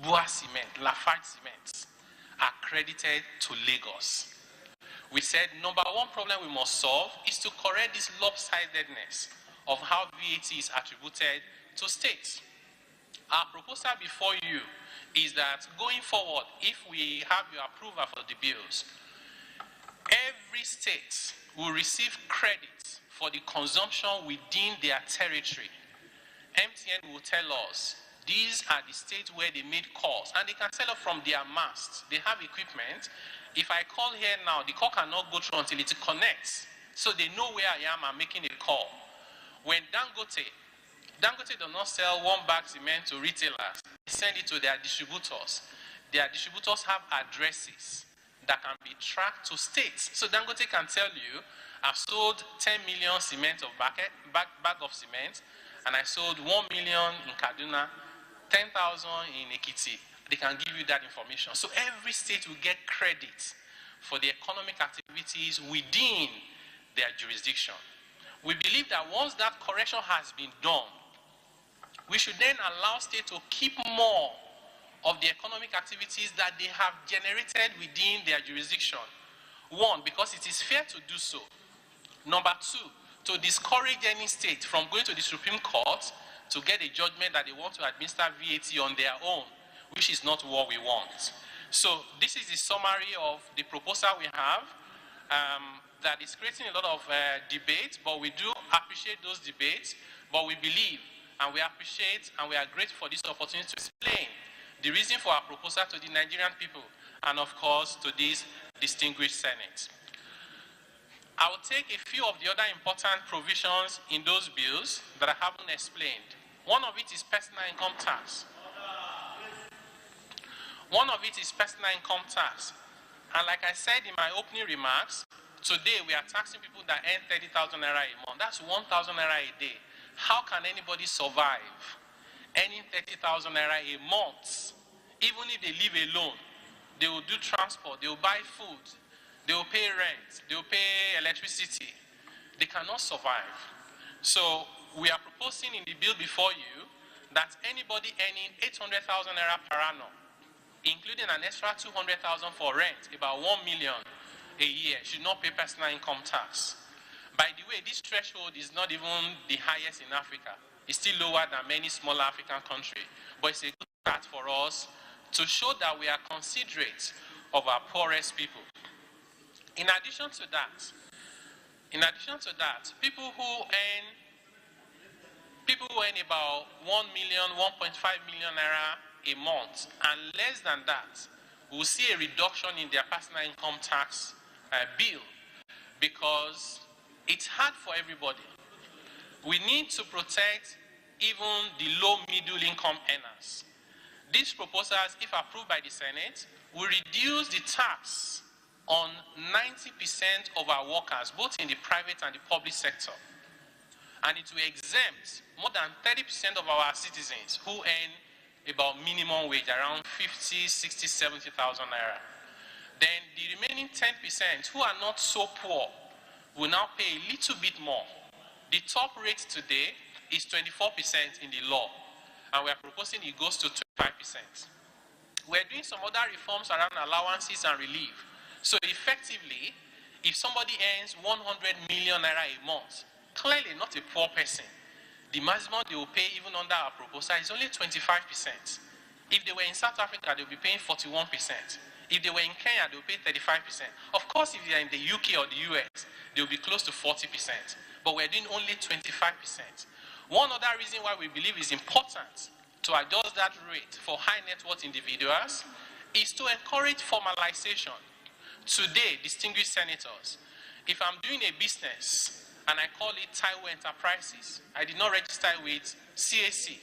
Bua cement, Lafarge cement are credited to Lagos. We said number one problem we must solve is to correct this lopsidedness of how VAT is attributed to states. Our proposal before you is that going forward, if we have your approval for the bills, every state will receive credit for the consumption within their territory. MTN will tell us these are the states where they made calls, and they can tell us from their masts. They have equipment. If I call here now, the call cannot go through until it connects, so they know where I am and making a call. When Dangote does not sell one bag cement to retailers, they send it to their distributors. Their distributors have addresses that can be tracked to states. So Dangote can tell you, I've sold 10 million cement of bag of cement, and I sold 1 million in Kaduna, 10,000 in Ekiti. They can give you that information. So every state will get credit for the economic activities within their jurisdiction. We believe that once that correction has been done, we should then allow states to keep more of the economic activities that they have generated within their jurisdiction. One, because it is fair to do so. Number two, to discourage any state from going to the Supreme Court to get a judgment that they want to administer VAT on their own, which is not what we want. So this is the summary of the proposal we have that is creating a lot of debate, but we do appreciate those debates, but we believe and we appreciate and we are grateful for this opportunity to explain the reason for our proposal to the Nigerian people and of course to this distinguished Senate. I will take a few of the other important provisions in those bills that I haven't explained. One of it is personal income tax. One of it is personal income tax. And like I said in my opening remarks, today we are taxing people that earn 30,000 naira a month. That's 1,000 naira a day. How can anybody survive earning 30,000 naira a month? Even if they live alone, they will do transport, they will buy food, they will pay rent, they will pay electricity. They cannot survive. So we are proposing in the bill before you that anybody earning 800,000 naira per annum, including an extra 200,000 for rent, about 1 million a year, should not pay personal income tax. By the way, this threshold is not even the highest in Africa. It's still lower than many smaller African countries. But it's a good start for us to show that we are considerate of our poorest people. In addition to that, people who earn about 1 million, 1.5 million naira a month and less than that will see a reduction in their personal income tax bill, because it's hard for everybody. We need to protect even the low middle income earners. These proposals, if approved by the Senate, will reduce the tax on 90% of our workers, both in the private and the public sector. And it will exempt more than 30% of our citizens who earn about minimum wage, around 50, 60, 70,000 naira. Then the remaining 10% who are not so poor will now pay a little bit more. The top rate today is 24% in the law, and we are proposing it goes to 25%. We're doing some other reforms around allowances and relief. So effectively, if somebody earns 100 million naira a month, clearly not a poor person, the maximum they will pay even under our proposal is only 25%. If they were in South Africa, they will be paying 41%. If they were in Kenya, they will pay 35%. Of course, if they are in the UK or the US, they will be close to 40%. But we're doing only 25%. One other reason why we believe it's important to adjust that rate for high net worth individuals is to encourage formalization. Today, distinguished senators, if I'm doing a business and I call it Taiwo Enterprises, I did not register with CAC,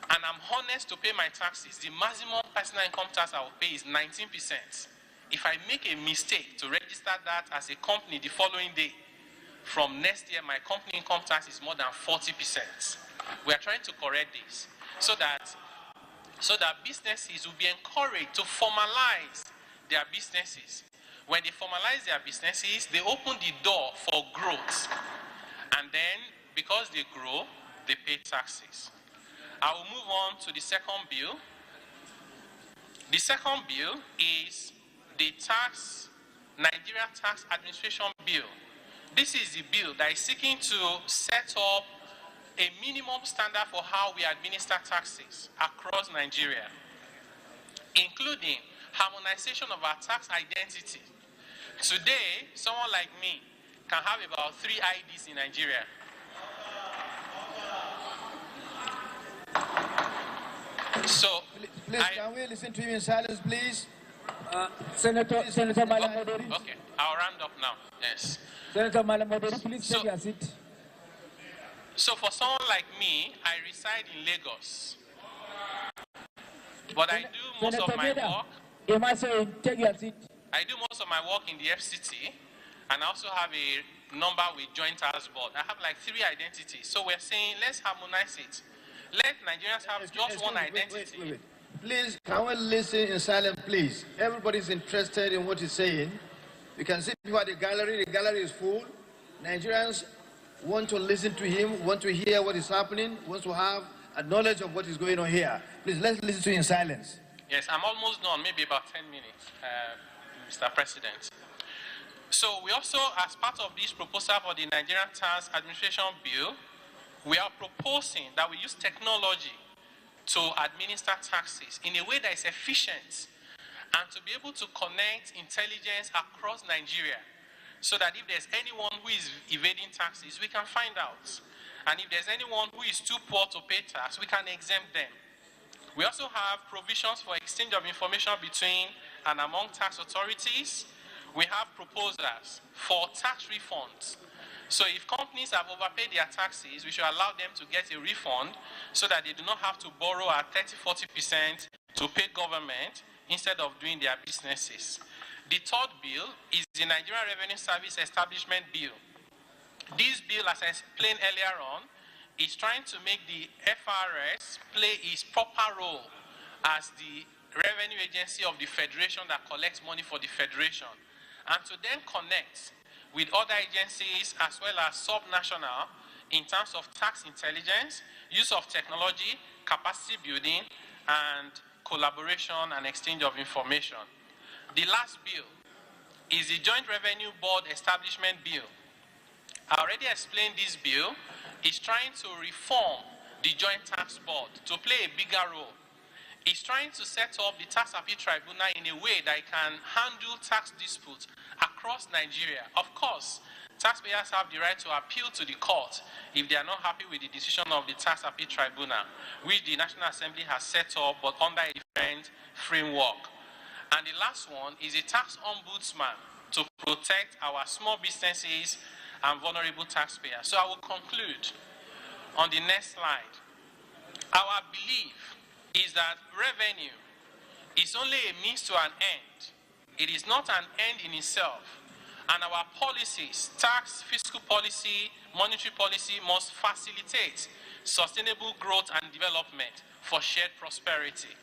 and I'm honest to pay my taxes, the maximum personal income tax I will pay is 19%. If I make a mistake to register that as a company the following day, from next year my company income tax is more than 40%. We are trying to correct this so that businesses will be encouraged to formalize their businesses. When they formalize their businesses, they open the door for growth. And then, because they grow, they pay taxes. I will move on to the second bill. The second bill is the Nigeria Tax Administration Bill. This is the bill that is seeking to set up a minimum standard for how we administer taxes across Nigeria, including harmonization of our tax identity. Today, someone like me can have about 3 IDs in Nigeria. So, please can we listen to him in silence, please? Senator Malamodori. Okay, I'll round up now. Yes. Senator Malamodori, please take your seat. So for someone like me, I reside in Lagos, but I do most of my work. Take your seat. I do most of my work in the FCT, and I also have a number with Joint Tax Board. I have like 3 identities. So we're saying let's harmonize it. Let Nigerians have just one identity. Wait. Please, can we listen in silence, please? Everybody's interested in what he's saying. You can see people at the gallery. The gallery is full. Nigerians want to listen to him, want to hear what is happening, want to have a knowledge of what is going on here. Please, let's listen to him in silence. Yes, I'm almost done, maybe about 10 minutes, Mr. President. So we also, as part of this proposal for the Nigerian Tax Administration Bill, we are proposing that we use technology to administer taxes in a way that is efficient and to be able to connect intelligence across Nigeria so that if there's anyone who is evading taxes, we can find out. And if there's anyone who is too poor to pay tax, we can exempt them. We also have provisions for exchange of information between and among tax authorities. We have proposals for tax refunds. So if companies have overpaid their taxes, we should allow them to get a refund so that they do not have to borrow at 30–40% to pay government instead of doing their businesses. The third bill is the Nigerian Revenue Service Establishment Bill. This bill, as I explained earlier on, is trying to make the FRS play its proper role as the revenue agency of the federation that collects money for the federation, and to then connect with other agencies as well as subnational in terms of tax intelligence, use of technology, capacity building, and collaboration and exchange of information. The last bill is the Joint Revenue Board Establishment Bill. I already explained this bill. It's trying to reform the Joint Tax Board to play a bigger role. It's trying to set up the Tax Appeal Tribunal in a way that it can handle tax disputes across Nigeria. Of course, taxpayers have the right to appeal to the court if they are not happy with the decision of the Tax Appeal Tribunal, which the National Assembly has set up but under a different framework. And the last one is a tax ombudsman to protect our small businesses and vulnerable taxpayers. So I will conclude on the next slide. Our belief is that revenue is only a means to an end. It is not an end in itself. And our policies, tax, fiscal policy, monetary policy, must facilitate sustainable growth and development for shared prosperity,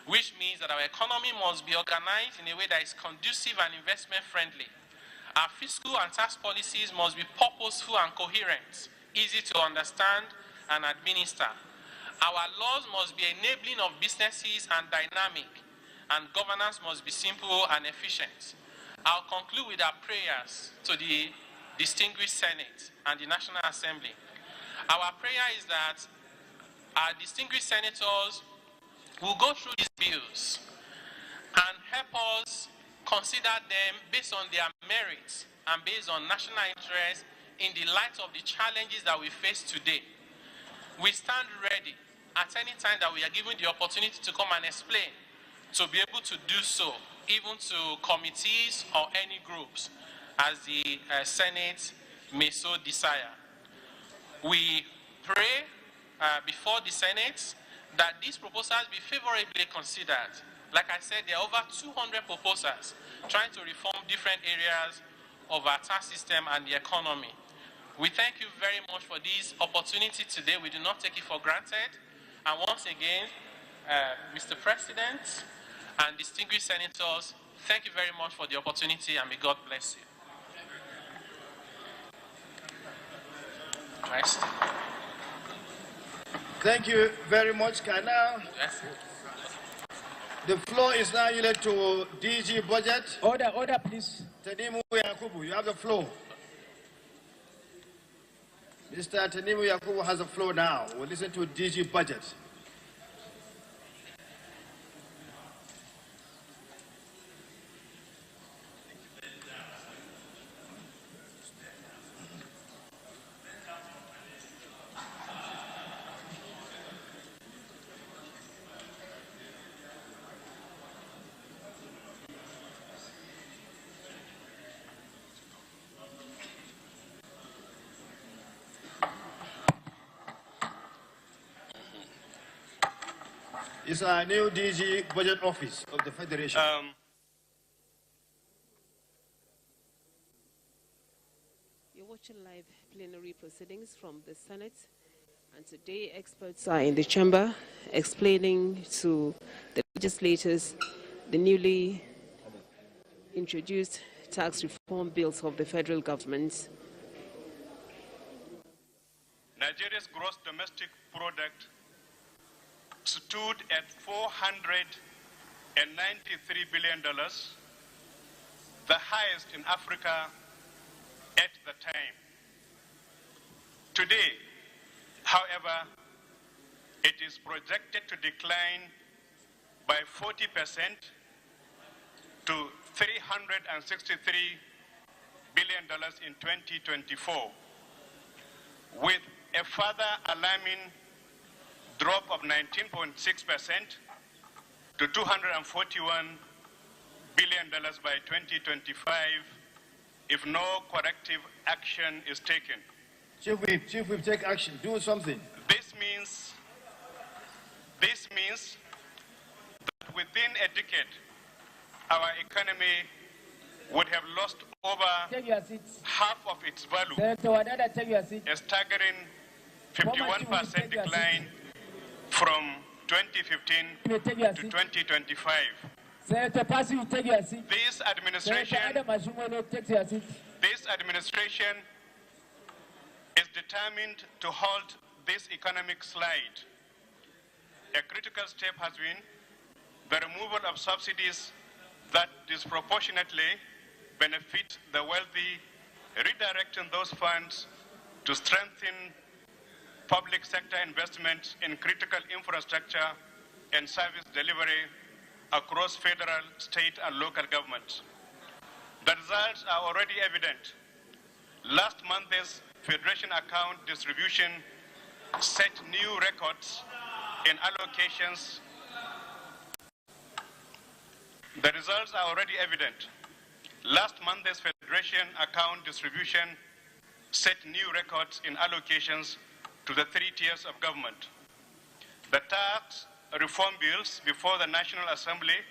which means that our economy must be organized in a way that is conducive and investment friendly. Our fiscal and tax policies must be purposeful and coherent, easy to understand and administer. Our laws must be enabling of businesses and dynamic, and governance must be simple and efficient. I'll conclude with our prayers to the distinguished Senate and the National Assembly. Our prayer is that our distinguished senators will go through these bills and help us consider them based on their merits and based on national interest in the light of the challenges that we face today. We stand ready at any time that we are given the opportunity to come and explain, to be able to do so, even to committees or any groups, as the Senate may so desire. We pray before the Senate that these proposals be favorably considered. Like I said, there are over 200 proposals trying to reform different areas of our tax system and the economy. We thank you very much for this opportunity today. We do not take it for granted. And once again, Mr. President and distinguished senators, thank you very much for the opportunity, and may God bless you. Nice. Thank you very much, Kana. Yes. The floor is now yielded to DG Budget. Order, please. Tanimu Yakubu, you have the floor. Mr. Tanimu Yakubu has the floor now. We'll listen to DG Budget. It's our new DG Budget Office of the Federation. You're watching live plenary proceedings from the Senate, and today experts are in the chamber explaining to the legislators the newly introduced tax reform bills of the federal government. Nigeria's gross domestic product stood at $493 billion the highest in Africa at the time. Today, however, it is projected to decline by 40% to $363 billion in 2024, with a further alarming drop of 19.6% to $241 billion by 2025 if no corrective action is taken. Chief Whip, take action. Do something. This means that within a decade, our economy would have lost over half of its value, a staggering 51% decline from 2015 to 2025. This administration is determined to halt this economic slide. A critical step has been the removal of subsidies that disproportionately benefit the wealthy, redirecting those funds to strengthen public sector investment in critical infrastructure and service delivery across federal, state, and local governments. The results are already evident. Last month's Federation account distribution set new records in allocations. The results are already evident. Last month's Federation account distribution set new records in allocations to the three tiers of government. The tax reform bills before the National Assembly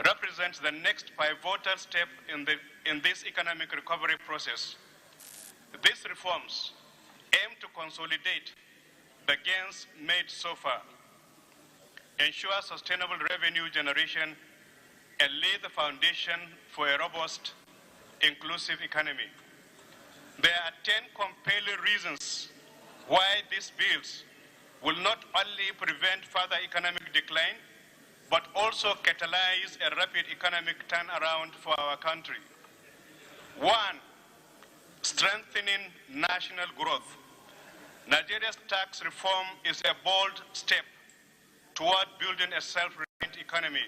represents the next pivotal step in this economic recovery process. These reforms aim to consolidate the gains made so far, ensure sustainable revenue generation, and lay the foundation for a robust, inclusive economy. There are 10 compelling reasons why these bills will not only prevent further economic decline, but also catalyze a rapid economic turnaround for our country. 1, strengthening national growth. Nigeria's tax reform is a bold step toward building a self-reliant economy.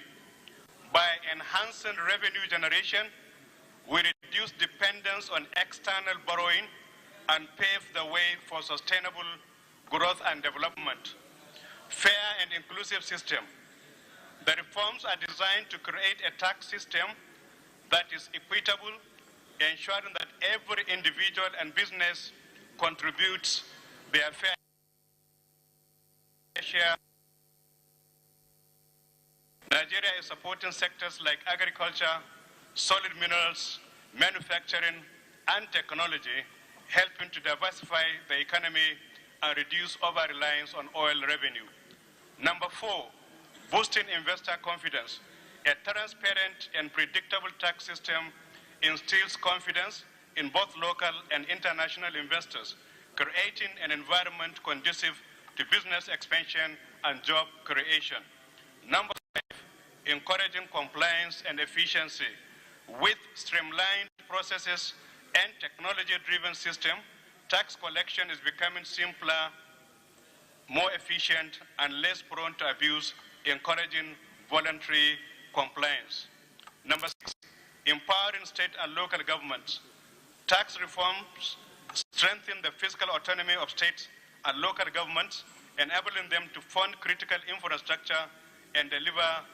By enhancing revenue generation, we reduce dependence on external borrowing and pave the way for sustainable growth and development. Fair and inclusive system. The reforms are designed to create a tax system that is equitable, ensuring that every individual and business contributes their fair share. Nigeria is supporting sectors like agriculture, solid minerals, manufacturing, and technology, helping to diversify the economy and reduce over-reliance on oil revenue. Number 4, boosting investor confidence. A transparent and predictable tax system instills confidence in both local and international investors, creating an environment conducive to business expansion and job creation. Number 5, encouraging compliance and efficiency. With streamlined processes and technology-driven system, tax collection is becoming simpler, more efficient, and less prone to abuse, encouraging voluntary compliance. Number 6, empowering state and local governments. Tax reforms strengthen the fiscal autonomy of states and local governments, enabling them to fund critical infrastructure and deliver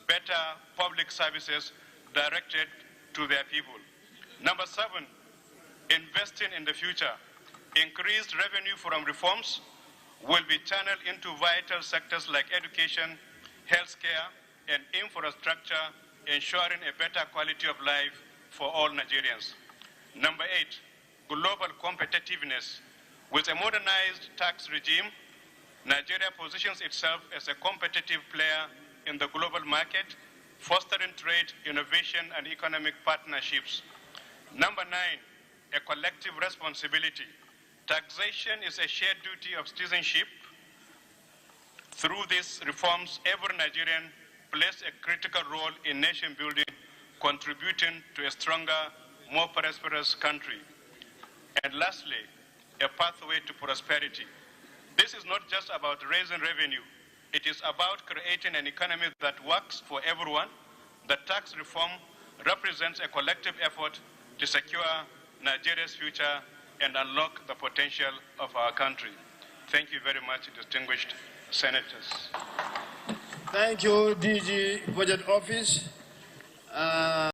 better public services directed to their people. Number 7, investing in the future. Increased revenue from reforms will be channeled into vital sectors like education, healthcare, and infrastructure, ensuring a better quality of life for all Nigerians. Number 8, global competitiveness. With a modernized tax regime, Nigeria positions itself as a competitive player in the global market, fostering trade, innovation, and economic partnerships. Number 9, a collective responsibility. Taxation is a shared duty of citizenship. Through these reforms, every Nigerian plays a critical role in nation building, contributing to a stronger, more prosperous country. And lastly, a pathway to prosperity. This is not just about raising revenue. It is about creating an economy that works for everyone. The tax reform represents a collective effort to secure Nigeria's future and unlock the potential of our country. Thank you very much, distinguished senators. Thank you, DG Budget Office.